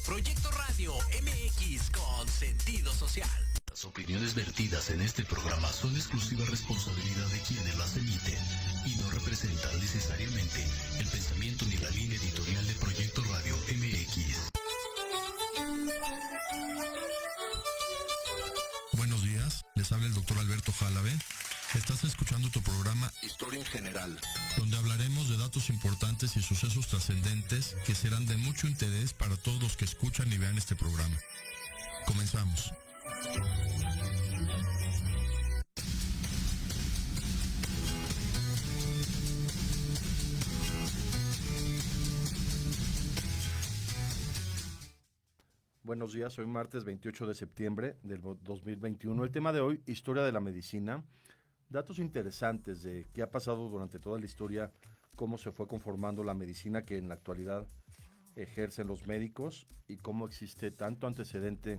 Proyecto Radio MX con sentido social. Las opiniones vertidas en este programa son exclusiva responsabilidad de quienes las emiten y no representan necesariamente el pensamiento ni la línea editorial de Proyecto Radio MX. Buenos días, les habla el doctor Alberto Jálave. Estás escuchando tu programa Historia en General, donde hablaremos de datos importantes y sucesos trascendentes que serán de mucho interés para todos los que escuchan y vean este programa. Comenzamos. Buenos días, hoy martes 28 de septiembre del 2021. El tema de hoy, historia de la medicina. Datos interesantes de qué ha pasado durante toda la historia, cómo se fue conformando la medicina que en la actualidad ejercen los médicos y cómo existe tanto antecedente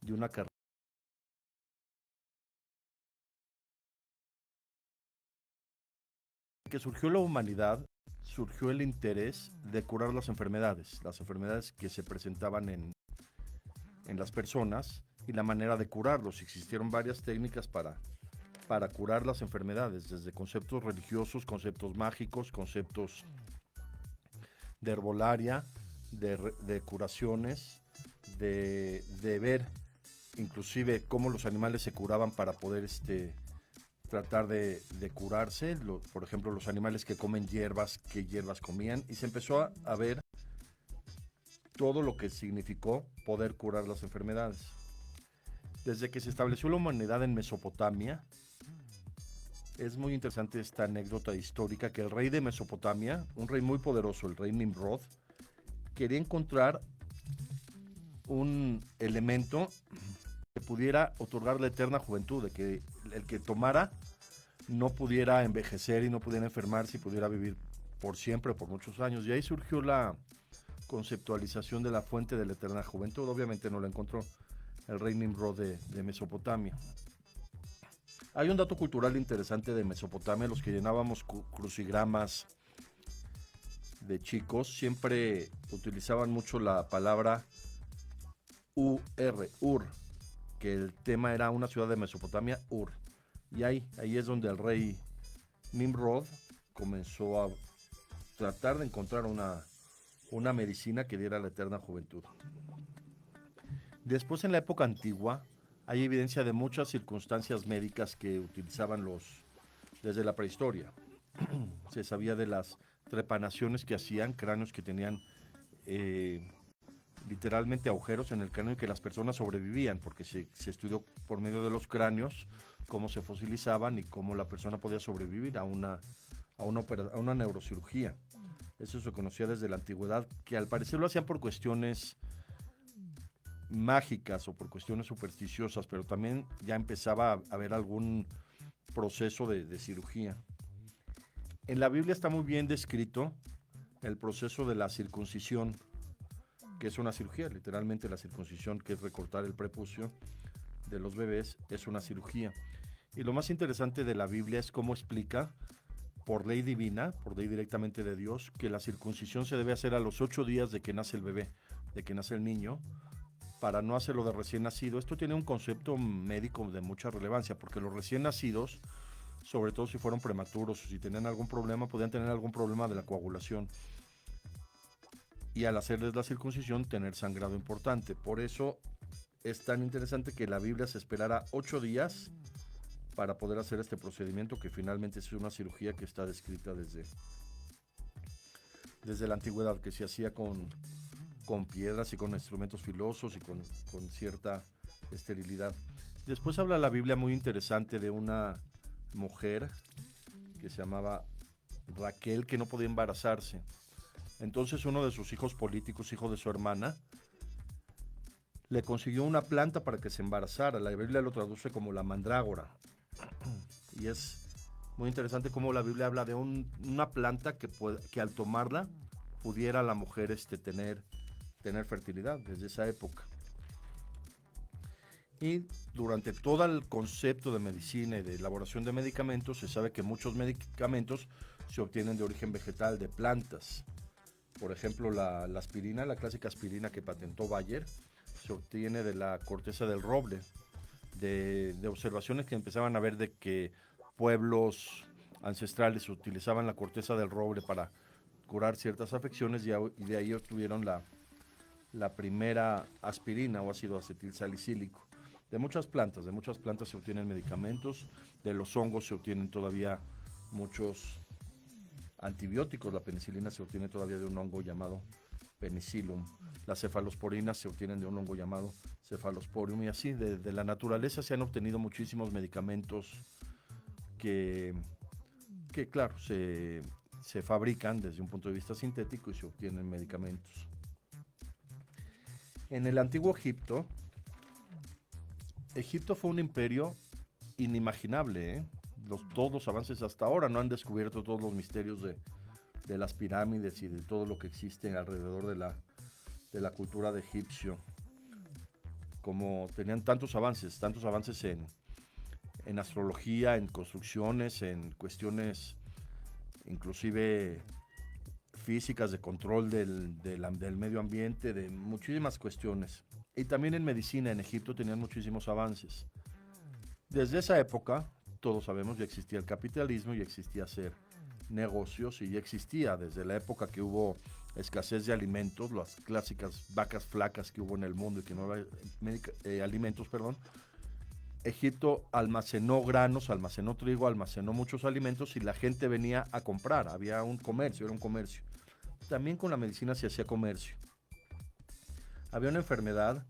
de una carrera que surgió la humanidad, surgió el interés de curar las enfermedades que se presentaban en las personas y la manera de curarlos. Existieron varias técnicas para curar las enfermedades, desde conceptos religiosos, conceptos mágicos, conceptos de herbolaria, de curaciones, de ver inclusive cómo los animales se curaban para poder tratar de curarse. Por ejemplo, los animales que comen hierbas, qué hierbas comían, y se empezó a ver todo lo que significó poder curar las enfermedades. Desde que se estableció la humanidad en Mesopotamia, es muy interesante esta anécdota histórica que el rey de Mesopotamia, un rey muy poderoso, el rey Nimrod, quería encontrar un elemento que pudiera otorgar la eterna juventud, de que el que tomara no pudiera envejecer y no pudiera enfermarse y pudiera vivir por siempre, por muchos años. Y ahí surgió la conceptualización de la fuente de la eterna juventud. Obviamente no la encontró el rey Nimrod de Mesopotamia. Hay un dato cultural interesante de Mesopotamia. Los que llenábamos crucigramas de chicos siempre utilizaban mucho la palabra Ur, que el tema era una ciudad de Mesopotamia, Ur. Y ahí es donde el rey Nimrod comenzó a tratar de encontrar una medicina que diera la eterna juventud. Después, en la época antigua, hay evidencia de muchas circunstancias médicas que utilizaban desde la prehistoria. Se sabía de las trepanaciones que hacían, cráneos que tenían literalmente agujeros en el cráneo y que las personas sobrevivían, porque se estudió por medio de los cráneos cómo se fosilizaban y cómo la persona podía sobrevivir a una neurocirugía. Eso se conocía desde la antigüedad, que al parecer lo hacían por cuestiones mágicas o por cuestiones supersticiosas, pero también ya empezaba a haber algún proceso de cirugía. En la Biblia está muy bien descrito el proceso de la circuncisión, que es una cirugía, literalmente la circuncisión, que es recortar el prepucio de los bebés, es una cirugía. Y lo más interesante de la Biblia es cómo explica, por ley divina, por ley directamente de Dios, que la circuncisión se debe hacer a los 8 días de que nace el bebé, de que nace el niño, para no hacerlo de recién nacido. Esto tiene un concepto médico de mucha relevancia, porque los recién nacidos sobre todo si fueron prematuros, o si tenían algún problema, podían tener algún problema de la coagulación. Y al hacerles la circuncisión, tener sangrado importante. Por eso es tan interesante que la Biblia se esperara 8 días para poder hacer este procedimiento, que finalmente es una cirugía que está descrita desde la antigüedad, que se hacía con piedras y con instrumentos filosos y con cierta esterilidad. Después habla la Biblia muy interesante de una mujer que se llamaba Raquel, que no podía embarazarse. Entonces uno de sus hijos políticos, hijo de su hermana, le consiguió una planta para que se embarazara. La Biblia lo traduce como la mandrágora. Y es muy interesante cómo la Biblia habla de una planta que al tomarla pudiera la mujer tener fertilidad desde esa época. Y durante todo el concepto de medicina y de elaboración de medicamentos, se sabe que muchos medicamentos se obtienen de origen vegetal, de plantas. Por ejemplo, la aspirina, la clásica aspirina que patentó Bayer, se obtiene de la corteza del roble, de observaciones que empezaban a ver de que pueblos ancestrales utilizaban la corteza del roble para curar ciertas afecciones, y de ahí obtuvieron la primera aspirina o ácido acetilsalicílico. De muchas plantas se obtienen medicamentos, de los hongos se obtienen todavía muchos antibióticos. La penicilina se obtiene todavía de un hongo llamado Penicillium. Las cefalosporinas se obtienen de un hongo llamado Cephalosporium, y así de la naturaleza se han obtenido muchísimos medicamentos que claro, se fabrican desde un punto de vista sintético y se obtienen medicamentos. En el antiguo Egipto fue un imperio inimaginable, ¿eh? Todos los avances hasta ahora no han descubierto todos los misterios de las pirámides y de todo lo que existe alrededor de la cultura de egipcio. Como tenían tantos avances en astrología, en construcciones, en cuestiones inclusive físicas, de control del medio ambiente, de muchísimas cuestiones. Y también en medicina, en Egipto tenían muchísimos avances. Desde esa época, todos sabemos, ya existía el capitalismo, ya existía hacer negocios, y ya existía desde la época que hubo escasez de alimentos, las clásicas vacas flacas que hubo en el mundo y que no había alimentos, Egipto almacenó granos, almacenó trigo, almacenó muchos alimentos, y la gente venía a comprar. Había un comercio, era un comercio. También con la medicina se hacía comercio. Había una enfermedad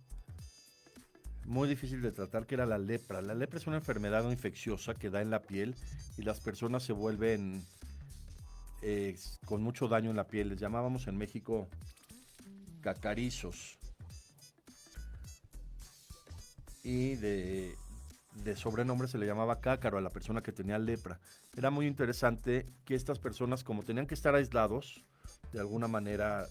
muy difícil de tratar, que era la lepra. La lepra es una enfermedad infecciosa que da en la piel, y las personas se vuelven con mucho daño en la piel. Les llamábamos en México cacarizos. Y de sobrenombre se le llamaba cácaro a la persona que tenía lepra. Era muy interesante que estas personas, como tenían que estar aislados, de alguna manera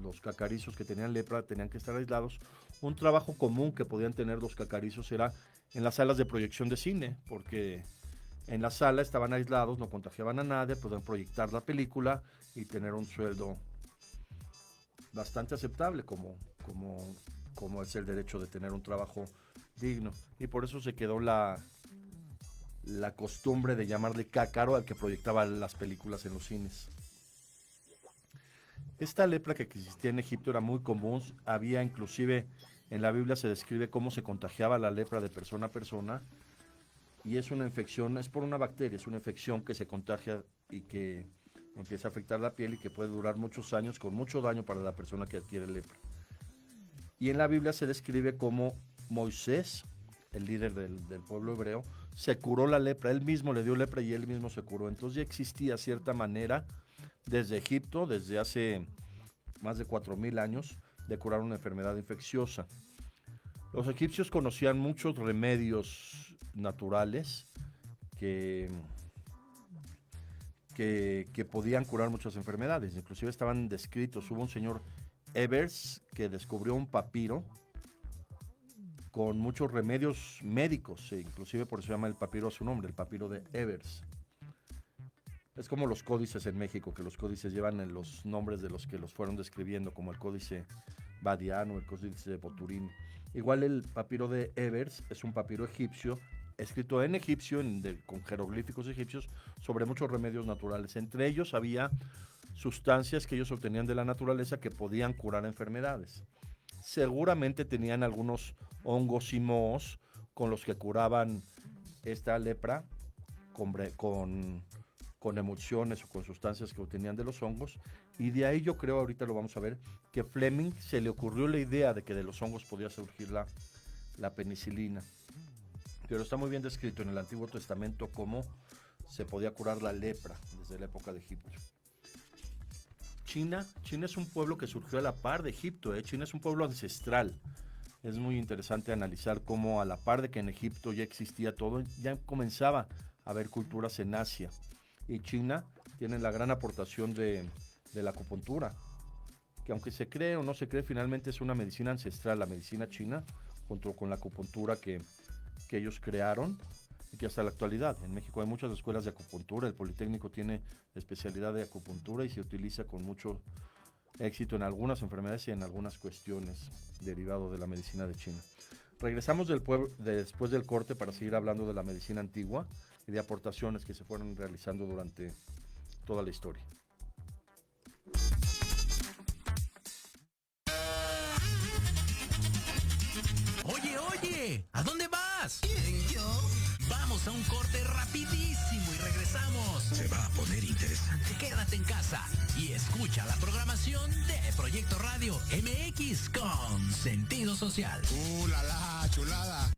los cacarizos que tenían lepra tenían que estar aislados. Un trabajo común que podían tener los cacarizos era en las salas de proyección de cine, porque en la sala estaban aislados, no contagiaban a nadie, podían proyectar la película y tener un sueldo bastante aceptable, como es el derecho de tener un trabajo digno. Y por eso se quedó la costumbre de llamarle cácaro al que proyectaba las películas en los cines. Esta lepra que existía en Egipto era muy común. Había inclusive, en la Biblia se describe cómo se contagiaba la lepra de persona a persona, y es una infección, es por una bacteria, es una infección que se contagia y que empieza a afectar la piel y que puede durar muchos años, con mucho daño para la persona que adquiere lepra. Y en la Biblia se describe cómo Moisés, el líder del pueblo hebreo, se curó la lepra. Él mismo le dio lepra y él mismo se curó. Entonces ya existía cierta manera desde Egipto, desde hace más de 4,000 años, de curar una enfermedad infecciosa. Los egipcios conocían muchos remedios naturales que podían curar muchas enfermedades. Inclusive estaban descritos. Hubo un señor Ebers que descubrió un papiro con muchos remedios médicos, inclusive por eso se llama el papiro a su nombre, el papiro de Ebers. Es como los códices en México, que los códices llevan los nombres de los que los fueron describiendo, como el códice Badiano, el códice de Boturín. Igual el papiro de Ebers es un papiro egipcio escrito en egipcio, con jeroglíficos egipcios, sobre muchos remedios naturales. Entre ellos había sustancias que ellos obtenían de la naturaleza que podían curar enfermedades. Seguramente tenían algunos hongos y mohos con los que curaban esta lepra con emulsiones o con sustancias que obtenían de los hongos, y de ahí yo creo, ahorita lo vamos a ver, que Fleming se le ocurrió la idea de que de los hongos podía surgir la penicilina. Pero está muy bien descrito en el Antiguo Testamento cómo se podía curar la lepra desde la época de Egipto. China es un pueblo que surgió a la par de Egipto, China es un pueblo ancestral. Es muy interesante analizar cómo a la par de que en Egipto ya existía todo, ya comenzaba a haber culturas en Asia. Y China tiene la gran aportación de la acupuntura, que aunque se cree o no se cree, finalmente es una medicina ancestral, la medicina china, junto con la acupuntura que ellos crearon y que hasta la actualidad. En México hay muchas escuelas de acupuntura, el Politécnico tiene especialidad de acupuntura y se utiliza con mucho éxito en algunas enfermedades y en algunas cuestiones derivado de la medicina de China. Regresamos después del corte para seguir hablando de la medicina antigua y de aportaciones que se fueron realizando durante toda la historia. Oye, ¿a dónde vas? ¿Quién, yo? Vamos a un corte rapidísimo y regresamos. Se va a poner interesante. Quédate en casa y escucha la programación de Proyecto Radio MX con sentido social. La chulada.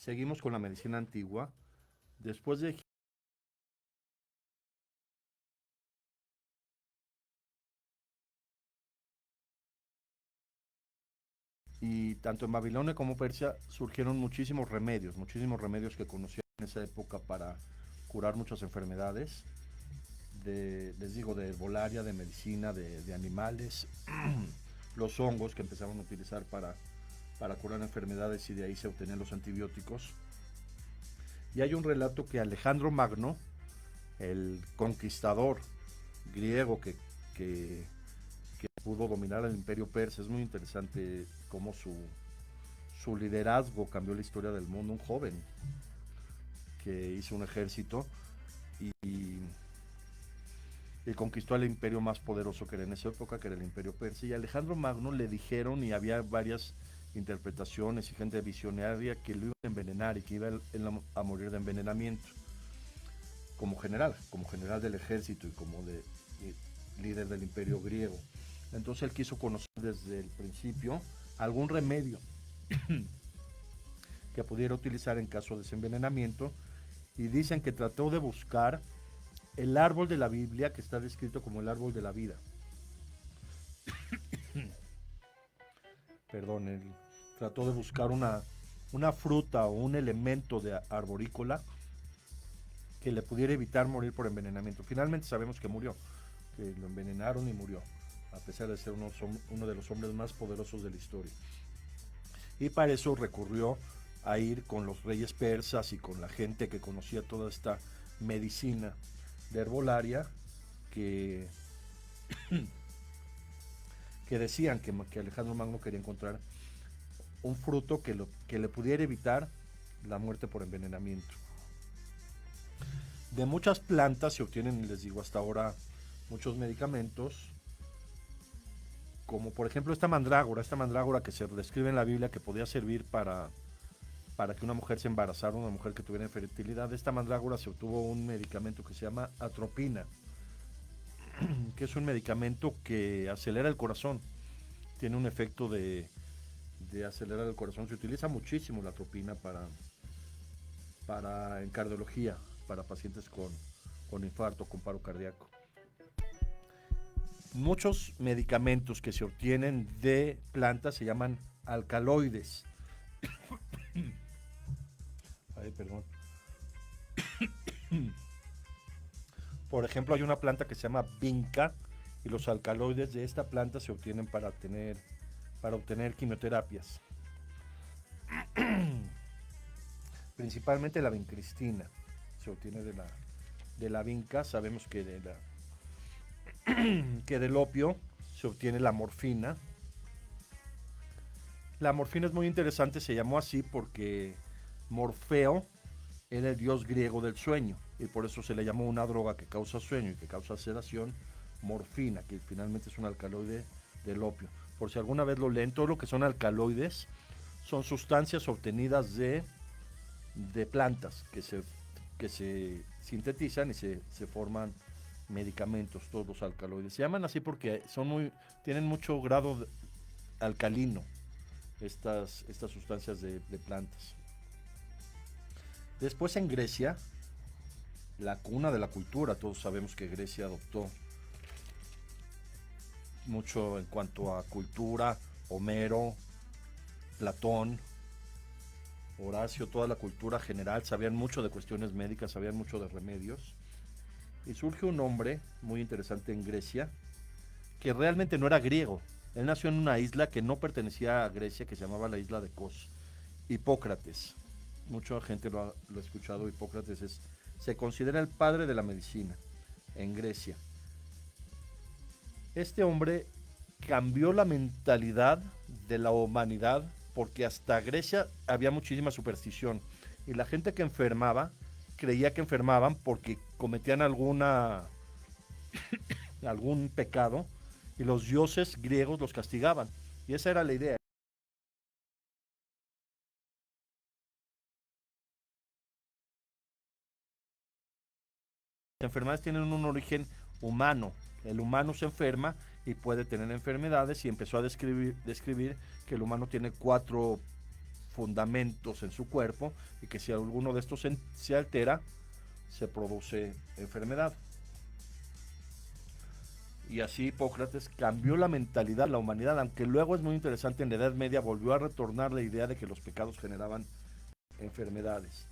Seguimos con la medicina antigua. Después de y tanto en Babilonia como Persia surgieron muchísimos remedios que conocían en esa época para curar muchas enfermedades, les digo, de herbolaria, de medicina, de animales, los hongos que empezaron a utilizar para curar enfermedades, y de ahí se obtenían los antibióticos. Y hay un relato que Alejandro Magno, el conquistador griego que pudo dominar el imperio persa. Es muy interesante cómo su liderazgo cambió la historia del mundo. Un joven que hizo un ejército y conquistó el imperio más poderoso que era en esa época, que era el imperio persa. Y a Alejandro Magno le dijeron, y había varias interpretaciones y gente visionaria, que lo iban a envenenar y que iba él a morir de envenenamiento como general del ejército y como líder del imperio griego. Entonces él quiso conocer desde el principio algún remedio que pudiera utilizar en caso de ese envenenamiento, y dicen que trató de buscar el árbol de la Biblia que está descrito como el árbol de la vida. Perdón, él trató de buscar una fruta o un elemento de arborícola que le pudiera evitar morir por envenenamiento. Finalmente sabemos que murió, que lo envenenaron y murió, a pesar de ser uno de los hombres más poderosos de la historia. Y para eso recurrió a ir con los reyes persas y con la gente que conocía toda esta medicina de herbolaria que decían que Alejandro Magno quería encontrar un fruto que le pudiera evitar la muerte por envenenamiento. De muchas plantas se obtienen, les digo, hasta ahora muchos medicamentos, como por ejemplo esta mandrágora que se describe en la Biblia que podía servir para que una mujer se embarazara, una mujer que tuviera infertilidad. De esta mandrágora se obtuvo un medicamento que se llama atropina, que es un medicamento que acelera el corazón, tiene un efecto de acelerar el corazón. Se utiliza muchísimo la atropina en cardiología, para pacientes con infarto, con paro cardíaco. Muchos medicamentos que se obtienen de plantas se llaman alcaloides. Ay, perdón. Por ejemplo, hay una planta que se llama vinca, y los alcaloides de esta planta se obtienen para obtener quimioterapias. Principalmente la vincristina se obtiene de la vinca. Sabemos que que del opio se obtiene la morfina. La morfina es muy interesante, se llamó así porque Morfeo era el dios griego del sueño, y por eso se le llamó una droga que causa sueño y que causa sedación, morfina, que finalmente es un alcaloide del opio. Por si alguna vez lo leen, todo lo que son alcaloides son sustancias obtenidas de plantas que se sintetizan y se forman medicamentos. Todos los alcaloides se llaman así porque tienen mucho grado alcalino estas sustancias de plantas. Después, en Grecia, la cuna de la cultura, todos sabemos que Grecia adoptó mucho en cuanto a cultura: Homero, Platón, Horacio, toda la cultura general. Sabían mucho de cuestiones médicas, sabían mucho de remedios. Y surge un hombre muy interesante en Grecia, que realmente no era griego. Él nació en una isla que no pertenecía a Grecia, que se llamaba la isla de Kos. Hipócrates. Mucha gente lo ha escuchado. Hipócrates se considera el padre de la medicina en Grecia. Este hombre cambió la mentalidad de la humanidad, porque hasta Grecia había muchísima superstición, y la gente que enfermaba creía que enfermaban porque cometían algún pecado, y los dioses griegos los castigaban, y esa era la idea. Las enfermedades tienen un origen humano. El humano se enferma y puede tener enfermedades, y empezó a describir que el humano tiene 4 fundamentos en su cuerpo, y que si alguno de estos se altera, se produce enfermedad. Y así Hipócrates cambió la mentalidad de la humanidad, aunque luego es muy interesante, en la Edad Media volvió a retornar la idea de que los pecados generaban enfermedades.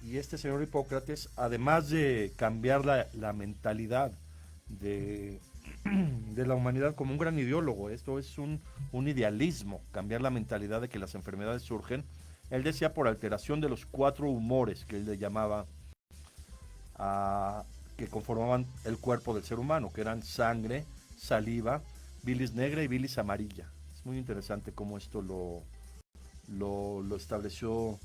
Y este señor Hipócrates, además de cambiar la mentalidad de la humanidad como un gran ideólogo, esto es un idealismo, cambiar la mentalidad de que las enfermedades surgen, él decía por alteración de los 4 humores, que él le llamaba que conformaban el cuerpo del ser humano, que eran sangre, saliva, bilis negra y bilis amarilla. Es muy interesante cómo esto lo estableció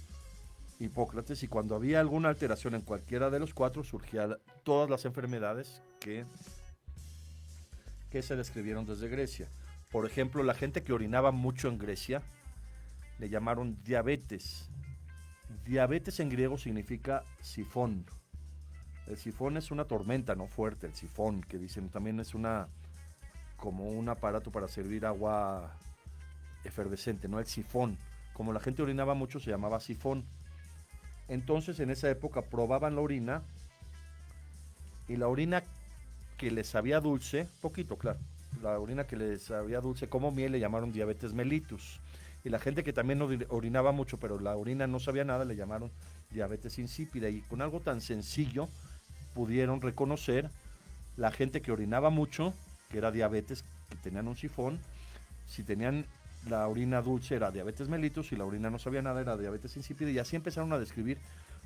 Hipócrates, y cuando había alguna alteración en cualquiera de los cuatro surgían todas las enfermedades que se describieron desde Grecia. Por ejemplo, la gente que orinaba mucho en Grecia le llamaron diabetes. Diabetes en griego significa sifón. El sifón es una tormenta, no fuerte, el sifón, que dicen también es como un aparato para servir agua efervescente, no el sifón. Como la gente orinaba mucho se llamaba sifón. Entonces en esa época probaban la orina, y la orina que les sabía dulce, poquito claro, la orina que les sabía dulce como miel le llamaron diabetes mellitus. Y la gente que también orinaba mucho, pero la orina no sabía nada, le llamaron diabetes insípida. Y con algo tan sencillo pudieron reconocer la gente que orinaba mucho, que era diabetes, que tenían un sifón. Si tenían la orina dulce era diabetes mellitus, y la orina no sabía nada era diabetes insípida. Y así empezaron a describir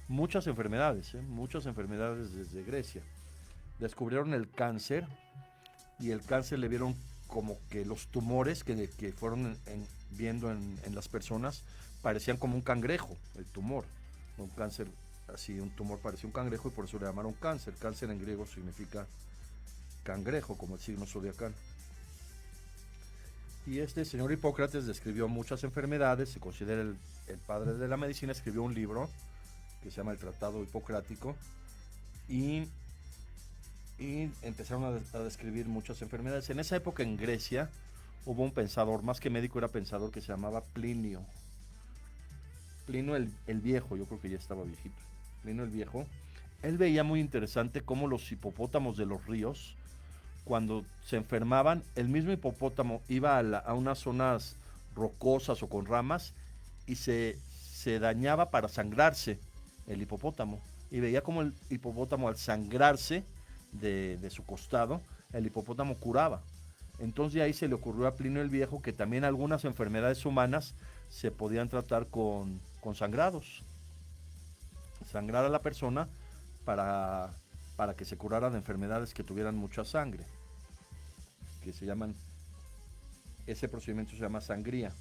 muchas enfermedades desde Grecia. Descubrieron el cáncer, y el cáncer le vieron como que los tumores que fueron viendo en las personas parecían como un cangrejo, el tumor. Un cáncer así, un tumor parecía un cangrejo, y por eso le llamaron cáncer. Cáncer en griego significa cangrejo, como el signo zodiacal. Y este señor Hipócrates describió muchas enfermedades, se considera el padre de la medicina. Escribió un libro que se llama El Tratado Hipocrático, y empezaron a describir muchas enfermedades. En esa época en Grecia hubo un pensador, más que médico era pensador, que se llamaba Plinio. Plinio el Viejo, yo creo que ya estaba viejito. Plinio el Viejo, él veía muy interesante cómo los hipopótamos de los ríos, cuando se enfermaban, el mismo hipopótamo iba a unas zonas rocosas o con ramas, y se dañaba para sangrarse el hipopótamo. Y veía como el hipopótamo, al sangrarse de su costado, el hipopótamo curaba. Entonces ahí se le ocurrió a Plinio el Viejo que también algunas enfermedades humanas se podían tratar con sangrados. Sangrar a la persona para que se curara de enfermedades que tuvieran mucha sangre, que se llaman, ese procedimiento se llama sangría.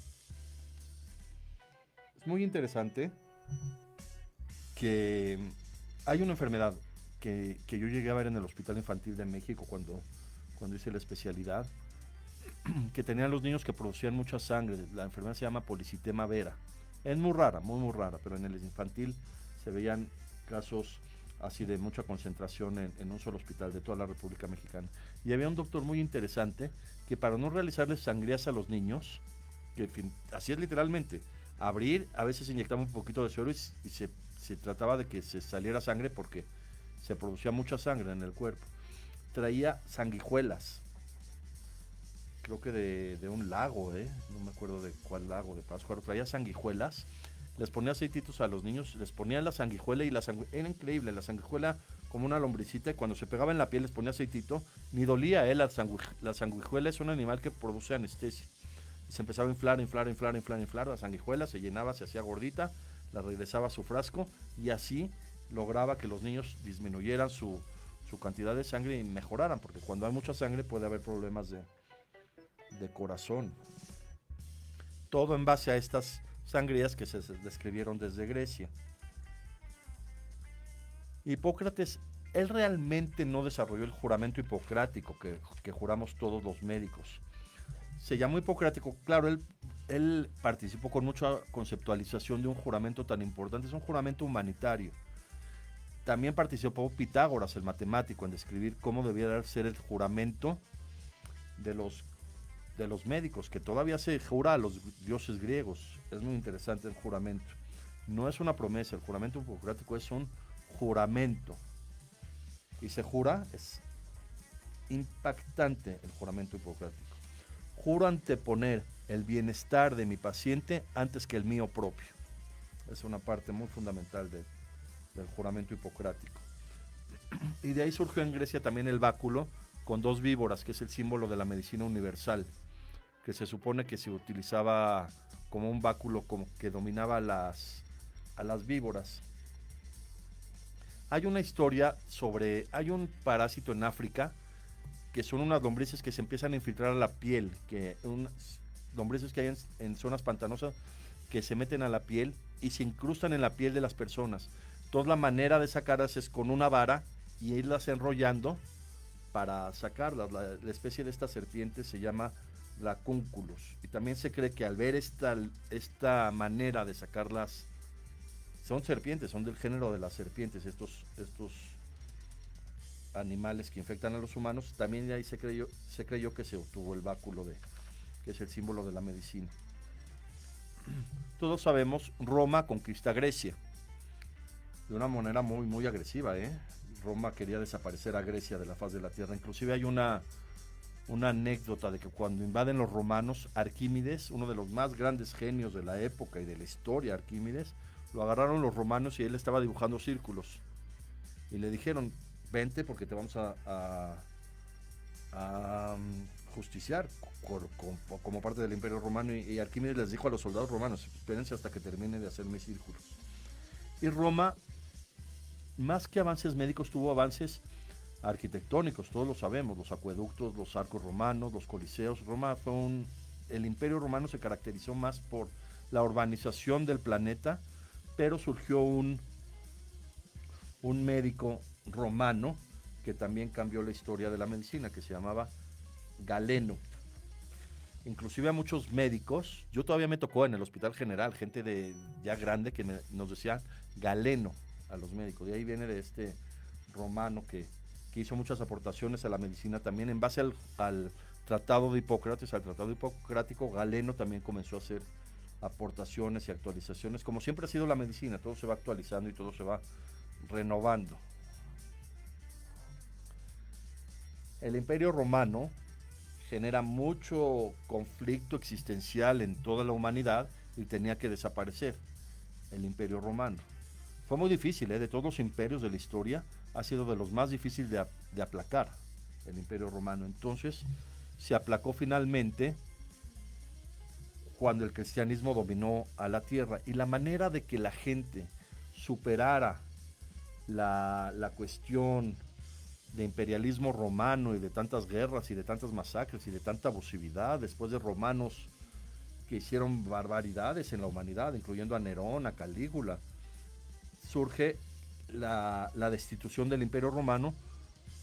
Es muy interesante que hay una enfermedad que yo llegué a ver en el Hospital Infantil de México cuando hice la especialidad, que tenían los niños que producían mucha sangre. La enfermedad se llama policitema vera. Es muy rara, muy rara, pero en el infantil se veían casos así de mucha concentración en un solo hospital de toda la República Mexicana. Y había un doctor muy interesante que, para no realizarles sangrías a los niños, que así es literalmente, abrir, a veces inyectaba un poquito de suero, y se trataba de que se saliera sangre porque se producía mucha sangre en el cuerpo. Traía sanguijuelas, creo que de un lago, no me acuerdo de cuál lago, de Pátzcuaro. Traía sanguijuelas, les ponía aceititos a los niños, les ponía la sanguijuela, y era increíble, la sanguijuela como una lombricita, y cuando se pegaba en la piel les ponía aceitito, ni dolía. La sanguijuela es un animal que produce anestesia. Se empezaba a inflar la sanguijuela, se llenaba, se hacía gordita, la regresaba a su frasco, y así lograba que los niños disminuyeran su cantidad de sangre y mejoraran, porque cuando hay mucha sangre puede haber problemas de corazón. Todo en base a estas sangrías que se describieron desde Grecia. Hipócrates, él realmente no desarrolló el juramento hipocrático que juramos todos los médicos. Se llamó hipocrático, claro, él participó con mucha conceptualización de un juramento tan importante. Es un juramento humanitario. También participó Pitágoras, el matemático, en describir cómo debía ser el juramento de los médicos, que todavía se jura a los dioses griegos. Es muy interesante el juramento. No es una promesa, el juramento hipocrático es un juramento. Y se jura, es impactante el juramento hipocrático. Juro anteponer el bienestar de mi paciente antes que el mío propio. Es una parte muy fundamental del juramento hipocrático. Y de ahí surgió en Grecia también el báculo con dos víboras, que es el símbolo de la medicina universal, que se supone que se utilizaba como un báculo como que dominaba a las víboras. Hay una historia sobre, hay un parásito en África que son unas lombrices que se empiezan a infiltrar a la piel, lombrices que hay en zonas pantanosas que se meten a la piel y se incrustan en la piel de las personas. Entonces la manera de sacarlas es con una vara y irlas enrollando para sacarlas. La especie de esta serpiente se llama Racunculus. Y también se cree que al ver esta manera de sacarlas, son serpientes, son del género de las serpientes, estos animales que infectan a los humanos, también de ahí se creyó que se obtuvo el báculo que es el símbolo de la medicina. Todos sabemos, Roma conquista Grecia de una manera muy, muy agresiva, ¿eh? Roma quería desaparecer a Grecia de la faz de la tierra. Inclusive hay una anécdota de que cuando invaden los romanos, Arquímedes, uno de los más grandes genios de la época y de la historia, Arquímedes, lo agarraron los romanos y él estaba dibujando círculos. Y le dijeron, vente porque te vamos a justiciar como parte del Imperio Romano. Y Arquímedes les dijo a los soldados romanos, espérense hasta que termine de hacer mis círculos. Y Roma, más que avances médicos, tuvo avances arquitectónicos, todos lo sabemos, los acueductos, los arcos romanos, los coliseos. El Imperio Romano se caracterizó más por la urbanización del planeta, pero surgió un médico romano que también cambió la historia de la medicina, que se llamaba Galeno. Inclusive a muchos médicos, yo todavía me tocó en el Hospital General, gente ya grande que nos decía Galeno a los médicos. De ahí viene de este romano que hizo muchas aportaciones a la medicina también en base al Tratado de Hipócrates, al Tratado Hipocrático. Galeno también comenzó a hacer aportaciones y actualizaciones, como siempre ha sido la medicina, todo se va actualizando y todo se va renovando. El Imperio Romano genera mucho conflicto existencial en toda la humanidad y tenía que desaparecer el Imperio Romano. Fue muy difícil, de todos los imperios de la historia, ha sido de los más difíciles de aplacar el Imperio Romano. Entonces se aplacó finalmente cuando el cristianismo dominó a la tierra. Y la manera de que la gente superara la cuestión de imperialismo romano y de tantas guerras y de tantas masacres y de tanta abusividad, después de romanos que hicieron barbaridades en la humanidad, incluyendo a Nerón, a Calígula, surge la destitución del Imperio Romano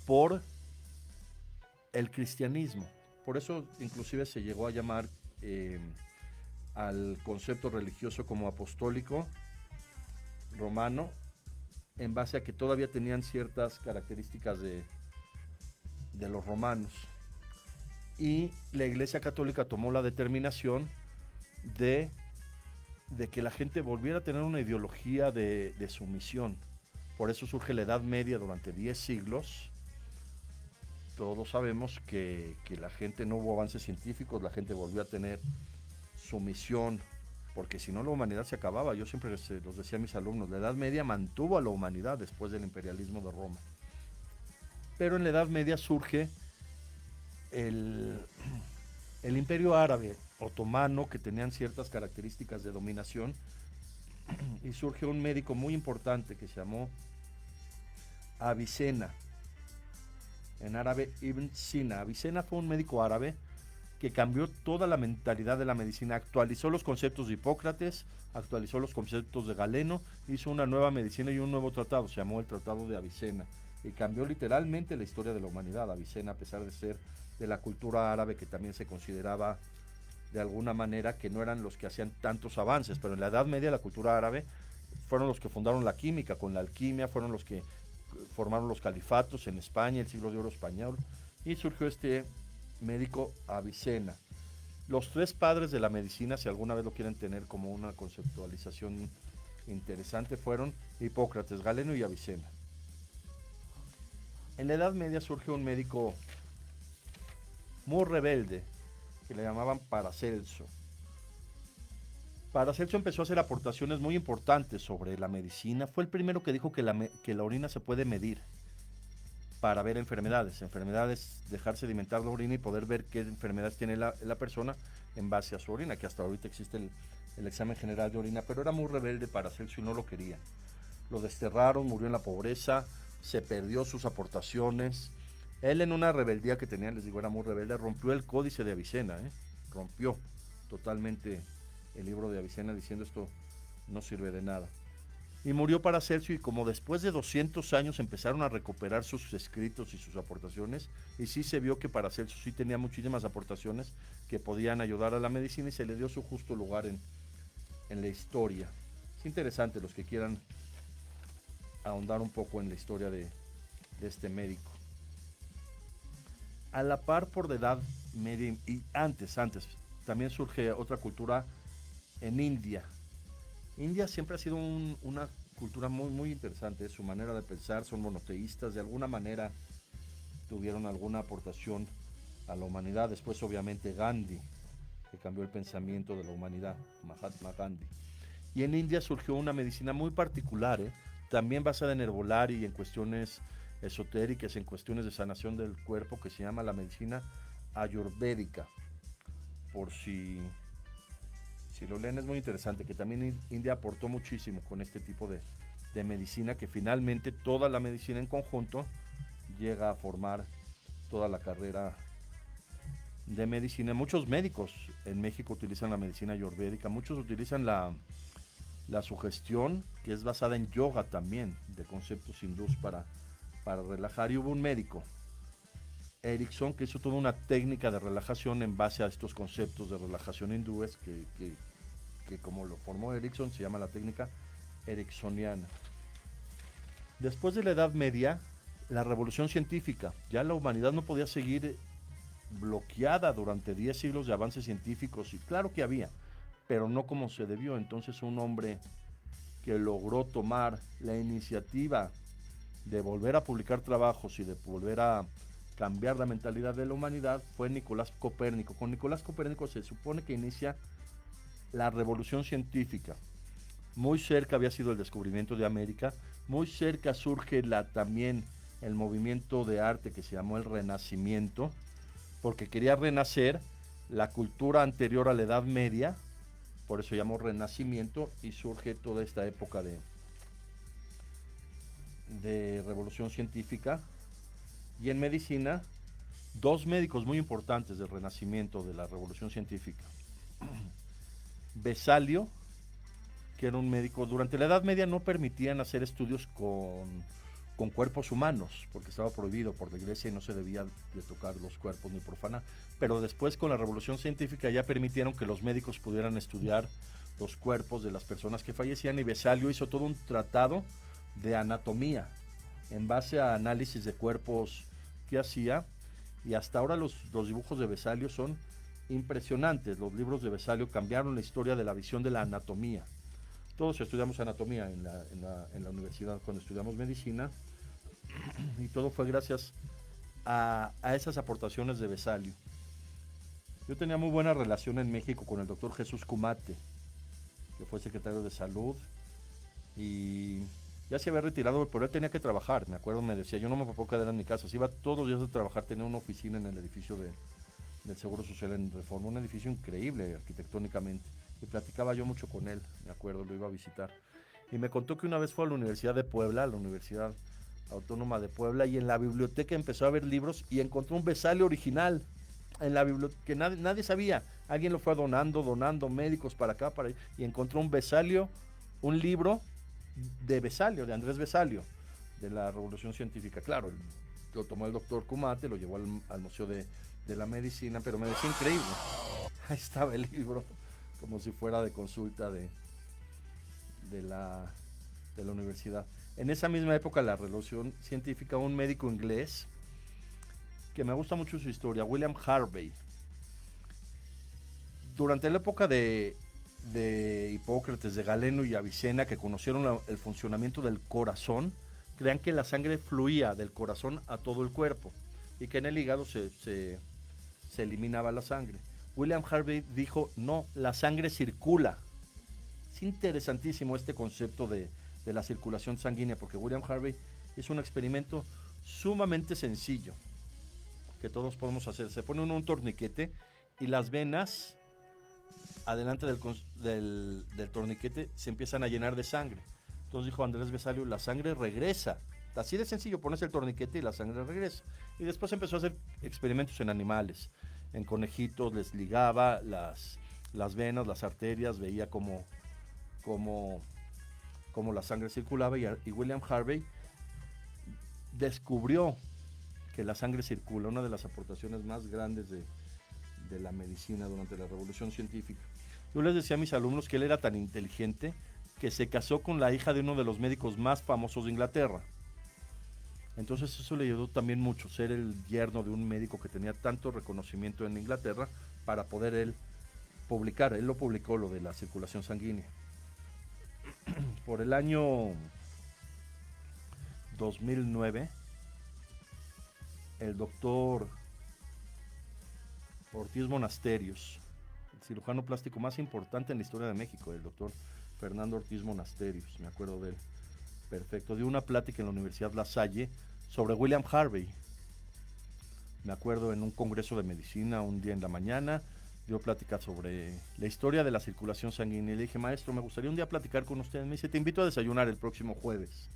por el cristianismo. Por eso inclusive se llegó a llamar al concepto religioso como apostólico romano, en base a que todavía tenían ciertas características de los romanos. Y la Iglesia Católica tomó la determinación de que la gente volviera a tener una ideología de sumisión. Por eso surge la Edad Media durante 10 siglos. Todos sabemos que la gente, no hubo avances científicos, la gente volvió a tener sumisión, porque si no la humanidad se acababa. Yo siempre los decía a mis alumnos, la Edad Media mantuvo a la humanidad después del imperialismo de Roma. Pero en la Edad Media surge el Imperio Árabe Otomano, que tenían ciertas características de dominación, y surge un médico muy importante que se llamó Avicena, en árabe Ibn Sina. Avicena fue un médico árabe que cambió toda la mentalidad de la medicina, actualizó los conceptos de Hipócrates, actualizó los conceptos de Galeno, hizo una nueva medicina y un nuevo tratado, se llamó el Tratado de Avicena, y cambió literalmente la historia de la humanidad. Avicena, a pesar de ser de la cultura árabe, que también se consideraba de alguna manera que no eran los que hacían tantos avances, pero en la Edad Media la cultura árabe fueron los que fundaron la química, con la alquimia, fueron los que formaron los califatos en España, el siglo de oro español, y surgió este médico Avicena. Los tres padres de la medicina, si alguna vez lo quieren tener como una conceptualización interesante, fueron Hipócrates, Galeno y Avicena. En la Edad Media surge un médico muy rebelde que le llamaban Paracelso. Paracelso empezó a hacer aportaciones muy importantes sobre la medicina. Fue el primero que dijo que la orina se puede medir para ver enfermedades, dejarse de inventar la orina y poder ver qué enfermedades tiene la persona en base a su orina, que hasta ahorita existe el examen general de orina, pero era muy rebelde Paracelso y no lo quería. lo desterraron, murió en la pobreza, se perdió sus aportaciones. Él, en una rebeldía que tenía, les digo, era muy rebelde, rompió el códice de Avicena, rompió totalmente el libro de Avicena diciendo esto no sirve de nada. Y murió Paracelso, y como después de 200 años empezaron a recuperar sus escritos y sus aportaciones, y sí se vio que Paracelso sí tenía muchísimas aportaciones que podían ayudar a la medicina, y se le dio su justo lugar en la historia. Es interesante los que quieran ahondar un poco en la historia de este médico. A la par, por la Edad Media y antes, también surge otra cultura en India. India siempre ha sido una cultura muy, muy interesante. Su manera de pensar, son monoteístas, de alguna manera tuvieron alguna aportación a la humanidad. Después, obviamente, Gandhi, que cambió el pensamiento de la humanidad, Mahatma Gandhi. Y en India surgió una medicina muy particular, también basada en herbolaria y en cuestiones esotéricas, en cuestiones de sanación del cuerpo, que se llama la medicina ayurvédica. Por si lo leen, es muy interesante, que también India aportó muchísimo con este tipo de medicina, que finalmente toda la medicina en conjunto llega a formar toda la carrera de medicina. Muchos médicos en México utilizan la medicina ayurvédica, muchos utilizan la sugestión, que es basada en yoga también, de conceptos hindús para relajar. Y hubo un médico, Erickson, que hizo toda una técnica de relajación en base a estos conceptos de relajación hindúes, que como lo formó Erickson, se llama la técnica ericksoniana. Después de la Edad Media, la revolución científica, ya la humanidad no podía seguir bloqueada durante 10 siglos de avances científicos, y claro que había, pero no como se debió. Entonces, un hombre que logró tomar la iniciativa de volver a publicar trabajos y de volver a cambiar la mentalidad de la humanidad fue Nicolás Copérnico. Con Nicolás Copérnico se supone que inicia la revolución científica. Muy cerca había sido el descubrimiento de América, muy cerca surge también el movimiento de arte que se llamó el Renacimiento, porque quería renacer la cultura anterior a la Edad Media, por eso llamó Renacimiento, y surge toda esta época de revolución científica. Y en medicina, dos médicos muy importantes del Renacimiento, de la revolución científica. Vesalio, que era un médico, durante la Edad Media no permitían hacer estudios con cuerpos humanos, porque estaba prohibido por la iglesia y no se debía de tocar los cuerpos ni profanar. Pero después, con la revolución científica, ya permitieron que los médicos pudieran estudiar los cuerpos de las personas que fallecían, y Vesalio hizo todo un tratado de anatomía en base a análisis de cuerpos que hacía, y hasta ahora los dibujos de Vesalio son impresionantes. Los libros de Vesalio cambiaron la historia de la visión de la anatomía. Todos estudiamos anatomía en la universidad cuando estudiamos medicina, y todo fue gracias a esas aportaciones de Vesalio. Yo tenía muy buena relación en México con el doctor Jesús Cumate, que fue secretario de Salud, y ya se había retirado, pero él tenía que trabajar. Me acuerdo, me decía, yo no me puedo quedar en mi casa. Se iba todos los días a trabajar, tenía una oficina en el edificio del Seguro Social en Reforma, un edificio increíble arquitectónicamente, y platicaba yo mucho con él, me acuerdo, lo iba a visitar. Y me contó que una vez fue a la Universidad de Puebla, a la Universidad Autónoma de Puebla, y en la biblioteca empezó a ver libros y encontró un Vesalio original en la biblioteca que nadie sabía. Alguien lo fue donando médicos para acá, para allá, y encontró un Vesalio, un libro de Vesalio, de Andrés Vesalio, de la Revolución Científica. Claro, lo tomó el doctor Cumate, lo llevó al Museo de la Medicina, pero me decía increíble. Ahí estaba el libro, como si fuera de consulta de la universidad. En esa misma época, la Revolución Científica, un médico inglés, que me gusta mucho su historia, William Harvey. Durante la época de Hipócrates, de Galeno y Avicena, que conocieron el funcionamiento del corazón, creían que la sangre fluía del corazón a todo el cuerpo y que en el hígado se eliminaba la sangre. William Harvey dijo, no, la sangre circula. Es interesantísimo este concepto de la circulación sanguínea, porque William Harvey hizo un experimento sumamente sencillo que todos podemos hacer. Se pone uno un torniquete y las venas adelante del torniquete se empiezan a llenar de sangre. Entonces dijo Andrés Vesalio, la sangre regresa. Así de sencillo, pones el torniquete y la sangre regresa. Y después empezó a hacer experimentos en animales. En conejitos les ligaba las venas, las arterias, veía cómo la sangre circulaba y William Harvey descubrió que la sangre circula, una de las aportaciones más grandes de la medicina durante la revolución científica. Yo les decía a mis alumnos que él era tan inteligente que se casó con la hija de uno de los médicos más famosos de Inglaterra. Entonces eso le ayudó también mucho, ser el yerno de un médico que tenía tanto reconocimiento en Inglaterra para poder él publicar. Él lo publicó, lo de la circulación sanguínea. Por el año 2009, el doctor Ortiz Monasterios, el cirujano plástico más importante en la historia de México, el doctor Fernando Ortiz Monasterios, me acuerdo de él, perfecto, dio una plática en la Universidad La Salle sobre William Harvey. Me acuerdo en un congreso de medicina, un día en la mañana, dio plática sobre la historia de la circulación sanguínea. Y le dije, maestro, me gustaría un día platicar con usted. Me dice, te invito a desayunar el próximo jueves.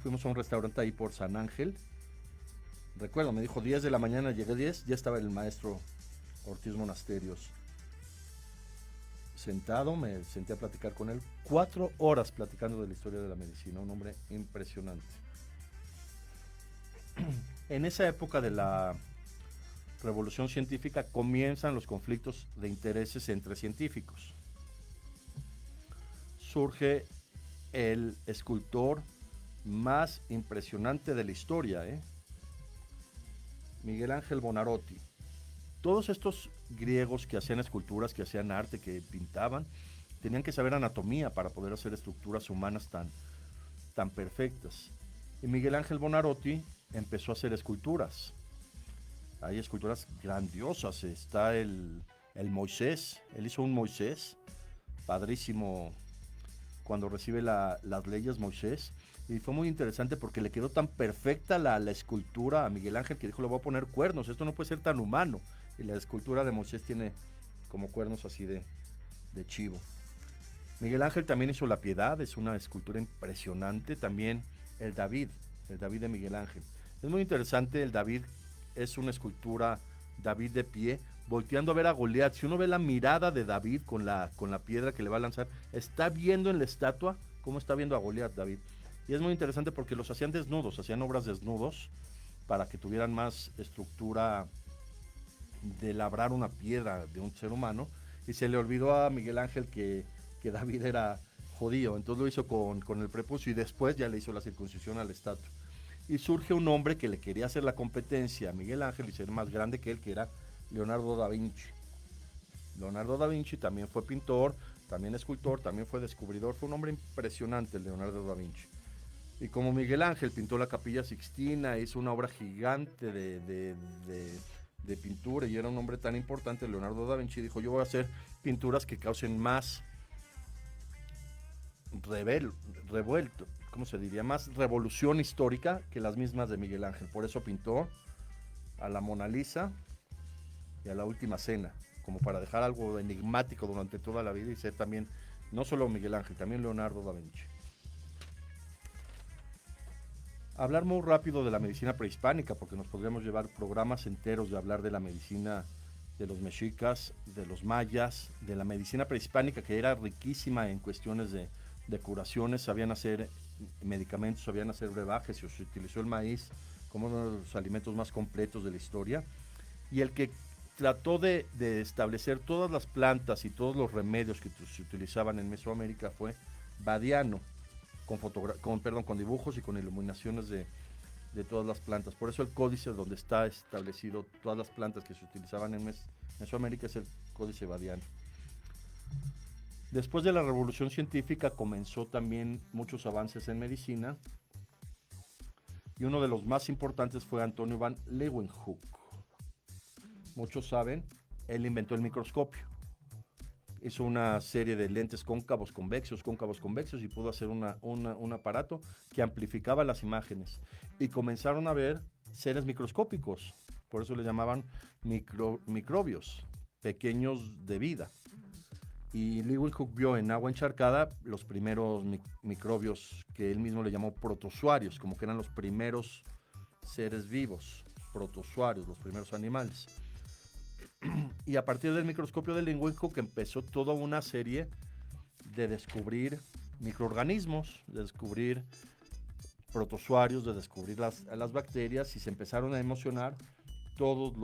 Fuimos a un restaurante ahí por San Ángel. Recuerdo, me dijo 10 de la mañana, llegué 10, ya estaba el maestro Ortiz Monasterios sentado, me senté a platicar con él, 4 horas platicando de la historia de la medicina, un hombre impresionante. En esa época de la revolución científica comienzan los conflictos de intereses entre científicos. Surge el escultor más impresionante de la historia, Miguel Ángel Buonarroti. Todos estos griegos que hacían esculturas, que hacían arte, que pintaban, tenían que saber anatomía para poder hacer estructuras humanas tan perfectas. Y Miguel Ángel Buonarroti empezó a hacer esculturas. Hay esculturas grandiosas. Está el Moisés. Él hizo un Moisés padrísimo cuando recibe las leyes Moisés. Y fue muy interesante porque le quedó tan perfecta la escultura a Miguel Ángel que dijo, le voy a poner cuernos, esto no puede ser tan humano. Y la escultura de Moisés tiene como cuernos así de chivo. Miguel Ángel también hizo la Piedad, es una escultura impresionante. También el David de Miguel Ángel. Es muy interesante, el David es una escultura, David de pie, volteando a ver a Goliat. Si uno ve la mirada de David con la piedra que le va a lanzar, está viendo en la estatua cómo está viendo a Goliat David. Y es muy interesante porque los hacían desnudos, hacían obras desnudos para que tuvieran más estructura de labrar una piedra de un ser humano. Y se le olvidó a Miguel Ángel que David era judío, entonces lo hizo con el prepucio y después ya le hizo la circuncisión a la estatua. Y surge un hombre que le quería hacer la competencia a Miguel Ángel y ser más grande que él, que era Leonardo da Vinci. Leonardo da Vinci también fue pintor, también escultor, también fue descubridor, fue un hombre impresionante el Leonardo da Vinci. Y como Miguel Ángel pintó la Capilla Sixtina, hizo una obra gigante de pintura y era un hombre tan importante, Leonardo da Vinci dijo, yo voy a hacer pinturas que causen más revuelto, ¿cómo se diría? Más revolución histórica que las mismas de Miguel Ángel. Por eso pintó a la Mona Lisa y a la Última Cena, como para dejar algo enigmático durante toda la vida y ser también, no solo Miguel Ángel, también Leonardo da Vinci. Hablar muy rápido de la medicina prehispánica, porque nos podríamos llevar programas enteros de hablar de la medicina de los mexicas, de los mayas, de la medicina prehispánica, que era riquísima en cuestiones de curaciones, sabían hacer medicamentos, sabían hacer brebajes, se utilizó el maíz como uno de los alimentos más completos de la historia, y el que trató de establecer todas las plantas y todos los remedios que se utilizaban en Mesoamérica fue Badiano, con dibujos y con iluminaciones de todas las plantas. Por eso el códice donde está establecido todas las plantas que se utilizaban en Mesoamérica es el códice Badiano. Después de la revolución científica comenzó también muchos avances en medicina y uno de los más importantes fue Antonio van Leeuwenhoek. Muchos saben, él inventó el microscopio. Hizo una serie de lentes cóncavos convexos y pudo hacer un aparato que amplificaba las imágenes. Y comenzaron a ver seres microscópicos, por eso le llamaban microbios, pequeños de vida. Y Leeuwenhoek vio en agua encharcada los primeros microbios que él mismo le llamó protozoarios, como que eran los primeros seres vivos, protozoarios, los primeros animales. Y a partir del microscopio de Leeuwenhoek empezó toda una serie de descubrir microorganismos, de descubrir protozoarios, de descubrir las bacterias, y se empezaron a emocionar todos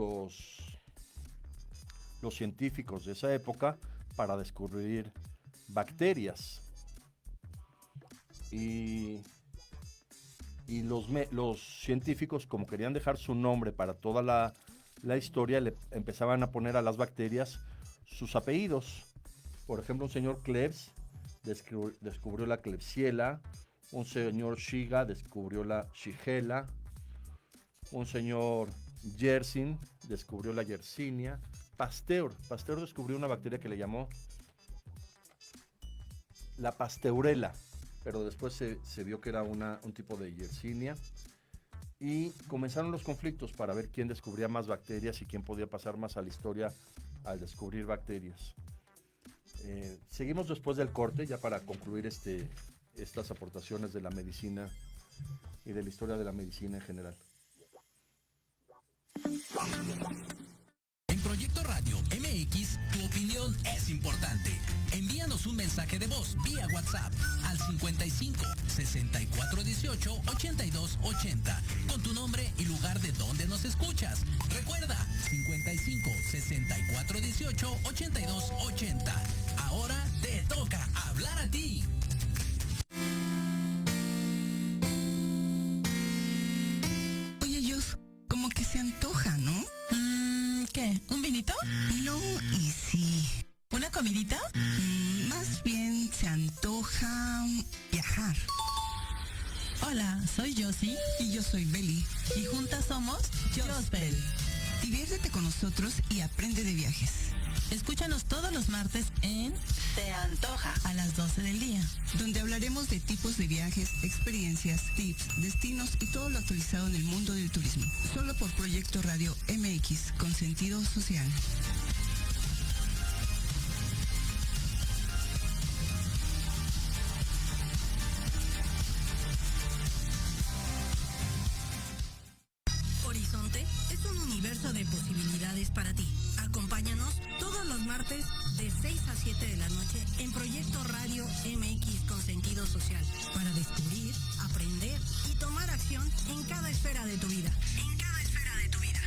los científicos de esa época para descubrir bacterias. Y los científicos, como querían dejar su nombre para toda la historia, le empezaban a poner a las bacterias sus apellidos. Por ejemplo, un señor Klebs descubrió la Klebsiella, un señor Shiga descubrió la Shigella, un señor Yersin descubrió la Yersinia. Pasteur descubrió una bacteria que le llamó la Pasteurella, pero después se vio que era un tipo de Yersinia. Y comenzaron los conflictos para ver quién descubría más bacterias y quién podía pasar más a la historia al descubrir bacterias. Seguimos después del corte, ya para concluir estas aportaciones de la medicina y de la historia de la medicina en general. En Proyecto Radio MX, tu opinión es importante. Envíanos un mensaje de voz vía WhatsApp al 55 64 18 82 80 con tu nombre y lugar de donde nos escuchas. Recuerda, 55 64 18 82 80. Ahora te toca hablar a ti. Oye, Jus, como que se antoja, ¿no? ¿Qué? ¿Un vinito? No, y sí. ¿Una comidita? Más bien se antoja viajar. Hola, soy Josie. Y yo soy Beli. Y juntas somos Jospel. Diviértete con nosotros y aprende de viajes. Escúchanos todos los martes en Se Antoja, a las 12 del día, donde hablaremos de tipos de viajes, experiencias, tips, destinos y todo lo actualizado en el mundo del turismo. Solo por Proyecto Radio MX, con sentido social. Horizonte es un universo de posibilidades para ti. Acompáñanos todos los martes de 6 a 7 de la noche en Proyecto Radio MX con sentido social para descubrir, aprender y tomar acción en cada esfera de tu vida. En cada esfera de tu vida.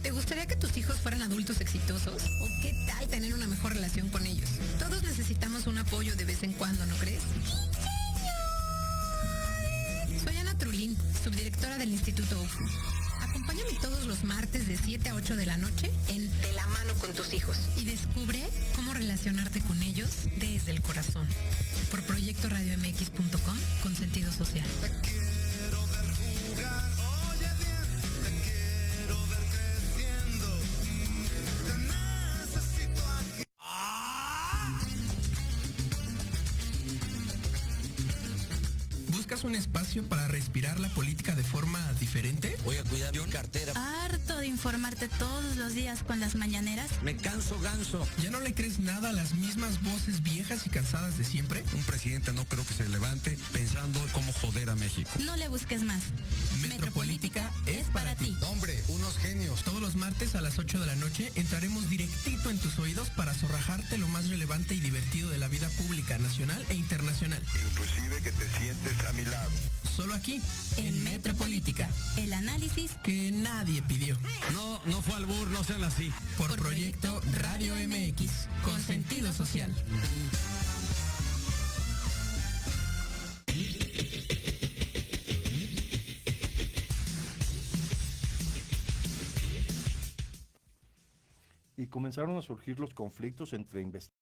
¿Te gustaría que tus hijos fueran adultos exitosos? ¿O qué tal tener una mejor relación con ellos? Todos necesitamos un apoyo de vez en cuando, ¿no crees? Soy Ana Trulín, subdirectora del Instituto OFU. Acompáñame todos los martes de 7 a 8 de la noche en De la mano con tus hijos y descubre cómo relacionarte con ellos desde el corazón. Por proyectoradiomx.com con sentido social. ¿Buscas un espacio para respirar la política de forma diferente? Voy a cuidar mi cartera. ¿Harto de informarte todos los días con las mañaneras? Me canso ganso. ¿Ya no le crees nada a las mismas voces viejas y cansadas de siempre? Un presidente no creo que se levante pensando cómo joder a México. No le busques más. Metropolítica es para ti. Hombre, unos genios. Todos los martes a las 8 de la noche entraremos directito en tus oídos para zorrajarte lo más relevante y divertido de la vida pública nacional e internacional. Inclusive que te sientes a mi lado. Solo aquí, en Metropolítica. El análisis que nadie pidió. No fue albur, no sean así. Por Proyecto Radio MX, con sentido social. Y comenzaron a surgir los conflictos entre investigadores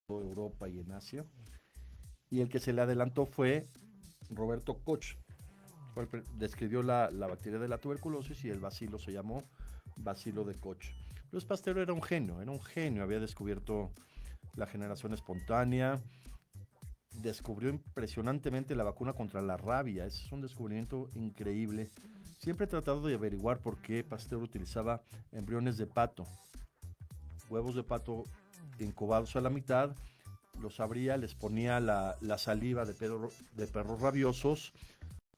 en Europa y en Asia. Y el que se le adelantó fue Roberto Koch. Describió la bacteria de la tuberculosis y el bacilo se llamó bacilo de Koch. Luis Pasteur era un genio, había descubierto la generación espontánea, descubrió impresionantemente la vacuna contra la rabia. Ese es un descubrimiento increíble. Siempre he tratado de averiguar por qué Pasteur utilizaba embriones de pato, huevos de pato incubados a la mitad, los abría, les ponía la saliva de perros rabiosos,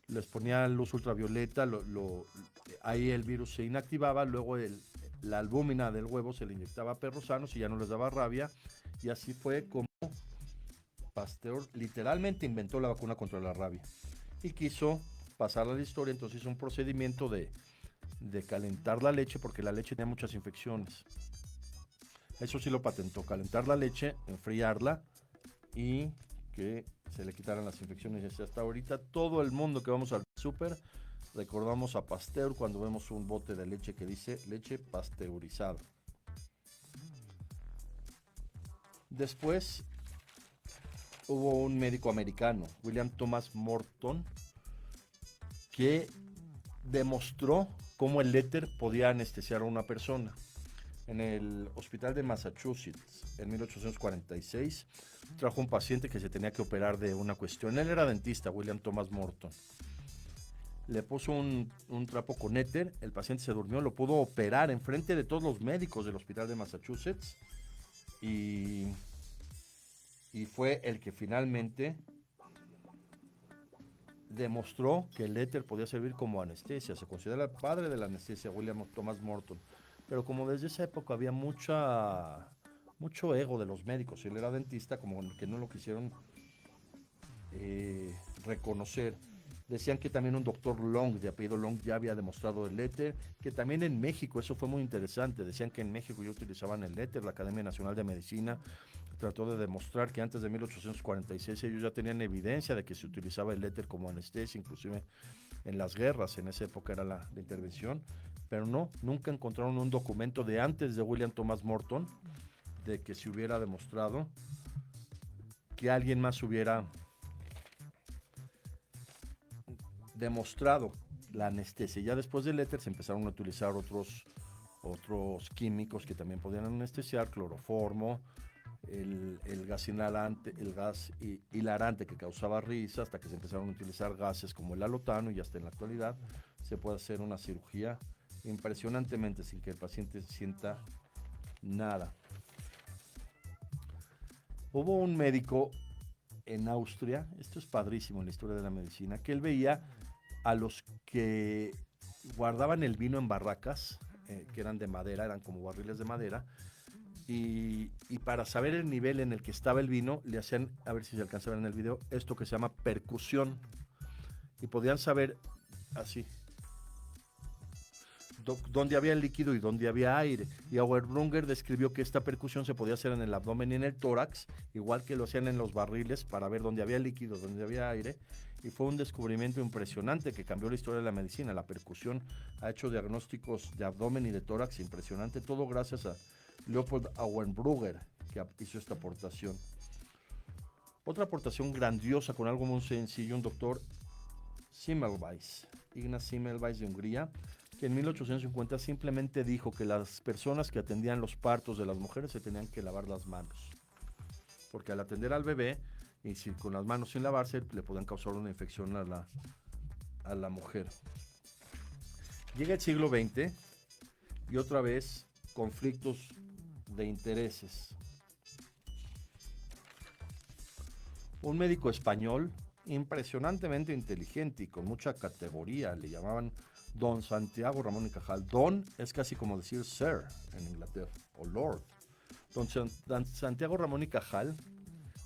les ponía luz ultravioleta, ahí el virus se inactivaba, luego la albúmina del huevo se le inyectaba a perros sanos y ya no les daba rabia, y así fue como Pasteur literalmente inventó la vacuna contra la rabia y quiso pasar a la historia. Entonces hizo un procedimiento de calentar la leche, porque la leche tenía muchas infecciones. Eso sí lo patentó, calentar la leche, enfriarla y que se le quitaran las infecciones. Y hasta ahorita todo el mundo que vamos al súper recordamos a Pasteur cuando vemos un bote de leche que dice leche pasteurizada. Después hubo un médico americano, William Thomas Morton, que demostró cómo el éter podía anestesiar a una persona. En el hospital de Massachusetts, en 1846, trajo un paciente que se tenía que operar de una cuestión. Él era dentista, William Thomas Morton. Le puso un trapo con éter, el paciente se durmió, lo pudo operar en frente de todos los médicos del hospital de Massachusetts y fue el que finalmente demostró que el éter podía servir como anestesia. Se considera el padre de la anestesia, William Thomas Morton. Pero como desde esa época había mucho ego de los médicos, él era dentista, como que no lo quisieron reconocer. Decían que también un doctor Long, de apellido Long, ya había demostrado el éter, que también en México, eso fue muy interesante, decían que en México ya utilizaban el éter. La Academia Nacional de Medicina trató de demostrar que antes de 1846 ellos ya tenían evidencia de que se utilizaba el éter como anestesia, inclusive en las guerras. En esa época era la intervención, pero nunca encontraron un documento de antes de William Thomas Morton de que se hubiera demostrado que alguien más hubiera demostrado la anestesia. Ya después del éter se empezaron a utilizar otros químicos que también podían anestesiar, cloroformo, el gas inhalante, el gas hilarante que causaba risa, hasta que se empezaron a utilizar gases como el halotano, y hasta en la actualidad se puede hacer una cirugía impresionantemente sin que el paciente sienta nada. Hubo un médico en Austria, esto es padrísimo en la historia de la medicina, que él veía a los que guardaban el vino en barracas, que eran de madera, eran como barriles de madera, y para saber el nivel en el que estaba el vino, le hacían, a ver si se alcanza a ver en el video, esto que se llama percusión, y podían saber así dónde había el líquido y dónde había aire. Y Auerbrunger describió que esta percusión se podía hacer en el abdomen y en el tórax, igual que lo hacían en los barriles, para ver dónde había líquido, dónde había aire, y fue un descubrimiento impresionante que cambió la historia de la medicina. La percusión ha hecho diagnósticos de abdomen y de tórax impresionante, todo gracias a Leopold Auerbrunger, que hizo esta aportación. Otra aportación grandiosa con algo muy sencillo, un doctor Semmelweis, Ignaz Semmelweis de Hungría, que en 1850 simplemente dijo que las personas que atendían los partos de las mujeres se tenían que lavar las manos, porque al atender al bebé, y si con las manos sin lavarse, le podían causar una infección a la mujer. Llega el siglo XX y otra vez conflictos de intereses. Un médico español impresionantemente inteligente y con mucha categoría, le llamaban Don Santiago Ramón y Cajal. Don es casi como decir Sir en Inglaterra, o Lord. Don Santiago Ramón y Cajal,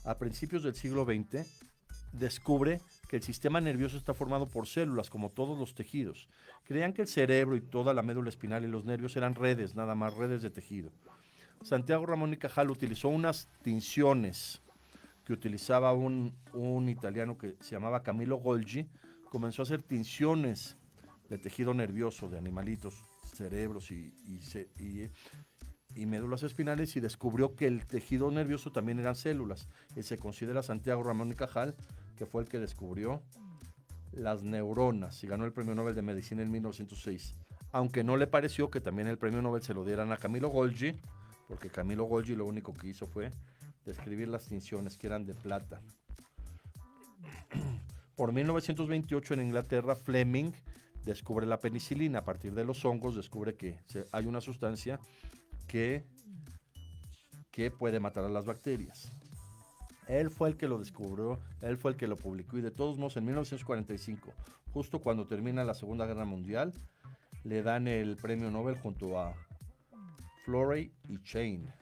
a principios del siglo XX, descubre que el sistema nervioso está formado por células, como todos los tejidos. Creían que el cerebro y toda la médula espinal y los nervios eran redes, nada más, redes de tejido. Santiago Ramón y Cajal utilizó unas tinciones que utilizaba un italiano que se llamaba Camillo Golgi. Comenzó a hacer tinciones de tejido nervioso, de animalitos, cerebros y médulas espinales, y descubrió que el tejido nervioso también eran células. Y se considera Santiago Ramón y Cajal que fue el que descubrió las neuronas y ganó el Premio Nobel de Medicina en 1906. aunque no le pareció que también el premio Nobel se lo dieran a Camillo Golgi, porque Camillo Golgi lo único que hizo fue describir las tinciones que eran de plata. Por 1928 en Inglaterra, Fleming descubre la penicilina. A partir de los hongos descubre que hay una sustancia que puede matar a las bacterias. Él fue el que lo descubrió, él fue el que lo publicó, y de todos modos en 1945, justo cuando termina la Segunda Guerra Mundial, le dan el premio Nobel junto a Florey y Chain,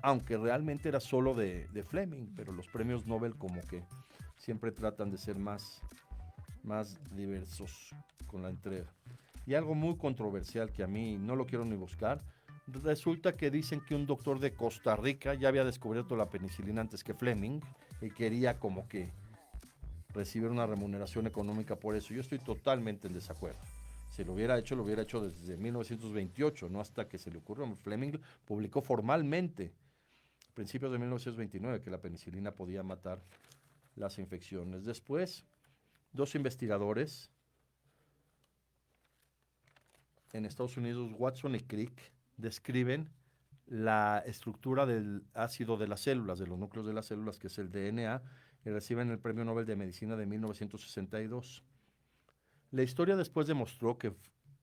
aunque realmente era solo de Fleming, pero los premios Nobel como que siempre tratan de ser más diversos con la entrega. Y algo muy controversial que a mí no lo quiero ni buscar, resulta que dicen que un doctor de Costa Rica ya había descubierto la penicilina antes que Fleming y quería como que recibir una remuneración económica por eso. Yo estoy totalmente en desacuerdo. Si lo hubiera hecho desde 1928, no hasta que se le ocurrió. Fleming publicó formalmente, a principios de 1929, que la penicilina podía matar las infecciones. Después, dos investigadores en Estados Unidos, Watson y Crick, describen la estructura del ácido de las células, de los núcleos de las células, que es el DNA, y reciben el Premio Nobel de Medicina de 1962. La historia después demostró que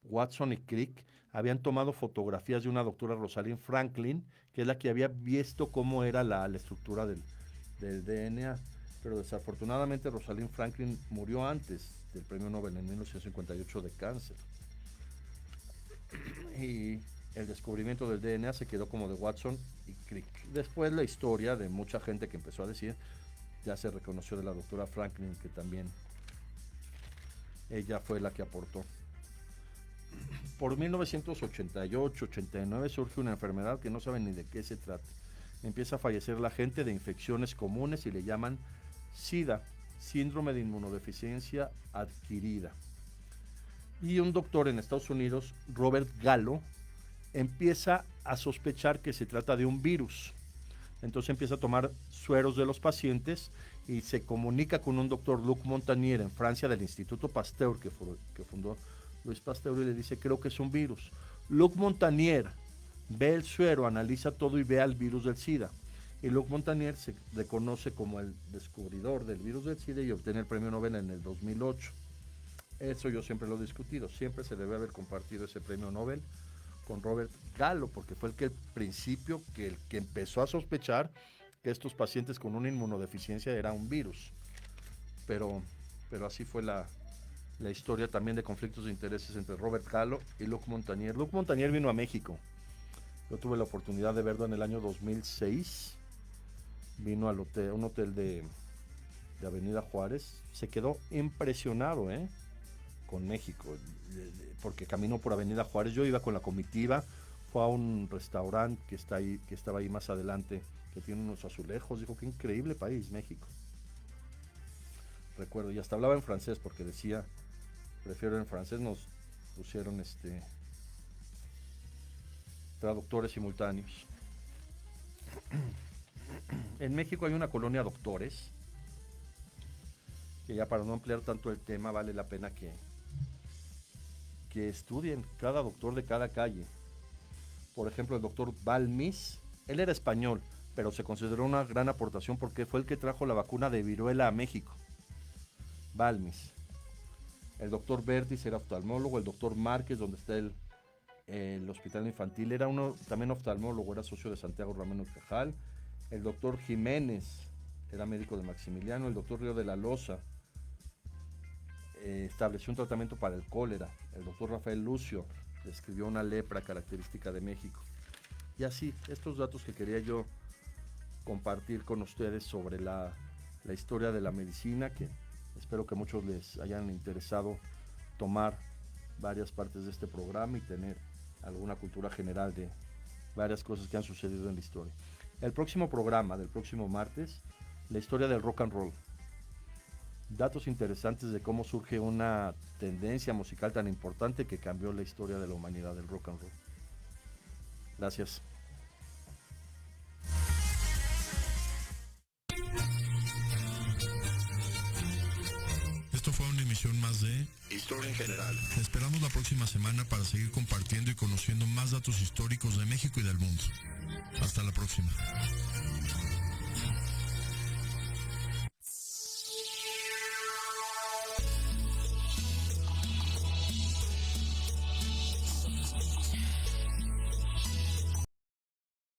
Watson y Crick habían tomado fotografías de una doctora, Rosalind Franklin, que es la que había visto cómo era la estructura del DNA, pero desafortunadamente Rosalind Franklin murió antes del Premio Nobel en 1958 de cáncer. Y el descubrimiento del DNA se quedó como de Watson y Crick. Después la historia de mucha gente que empezó a decir, ya se reconoció de la doctora Franklin, que también ella fue la que aportó. Por 1988-89 surge una enfermedad que no saben ni de qué se trata. Empieza a fallecer la gente de infecciones comunes y le llaman SIDA, síndrome de inmunodeficiencia adquirida. Y un doctor en Estados Unidos, Robert Gallo, empieza a sospechar que se trata de un virus. Entonces empieza a tomar sueros de los pacientes y se comunica con un doctor, Luc Montagnier, en Francia, del Instituto Pasteur, que fundó Luis Pasteur, y le dice, creo que es un virus. Luc Montagnier ve el suero, analiza todo y ve al virus del SIDA. Y Luc Montagnier se reconoce como el descubridor del virus del SIDA y obtiene el premio Nobel en el 2008. Eso yo siempre lo he discutido, siempre se debe haber compartido ese premio Nobel con Robert Gallo, porque fue el que el que empezó a sospechar que estos pacientes con una inmunodeficiencia era un virus. Pero así fue la historia también de conflictos de intereses entre Robert Gallo y Luc Montagnier. Luc Montagnier vino a México. Yo tuve la oportunidad de verlo en el año 2006. Vino al hotel, un hotel de Avenida Juárez. Se quedó impresionado, con México, porque caminó por Avenida Juárez. Yo iba con la comitiva, fue a un restaurante que estaba ahí más adelante, que tiene unos azulejos. Dijo, qué increíble país, México. Recuerdo, y hasta hablaba en francés, porque decía, prefiero en francés. Nos pusieron traductores simultáneos. En México hay una colonia doctores, que ya para no ampliar tanto el tema, vale la pena que estudien cada doctor de cada calle. Por ejemplo, el doctor Balmis, él era español, pero se consideró una gran aportación porque fue el que trajo la vacuna de viruela a México. Balmis. El doctor Bertis era oftalmólogo. El doctor Márquez, donde está el hospital infantil, era uno también oftalmólogo, era socio de Santiago Ramón Cajal. El doctor Jiménez era médico de Maximiliano. El doctor Río de la Loza estableció un tratamiento para el cólera. El doctor Rafael Lucio describió una lepra característica de México. Y así, estos datos que quería yo compartir con ustedes sobre la historia de la medicina, que espero que muchos les hayan interesado tomar varias partes de este programa y tener alguna cultura general de varias cosas que han sucedido en la historia. El próximo programa del próximo martes, la historia del rock and roll. Datos interesantes de cómo surge una tendencia musical tan importante que cambió la historia de la humanidad, del rock and roll. Gracias. Esto fue una emisión emisión más de Historia en General. Te esperamos la próxima semana para seguir compartiendo y conociendo más datos históricos de México y del mundo. Hasta la próxima.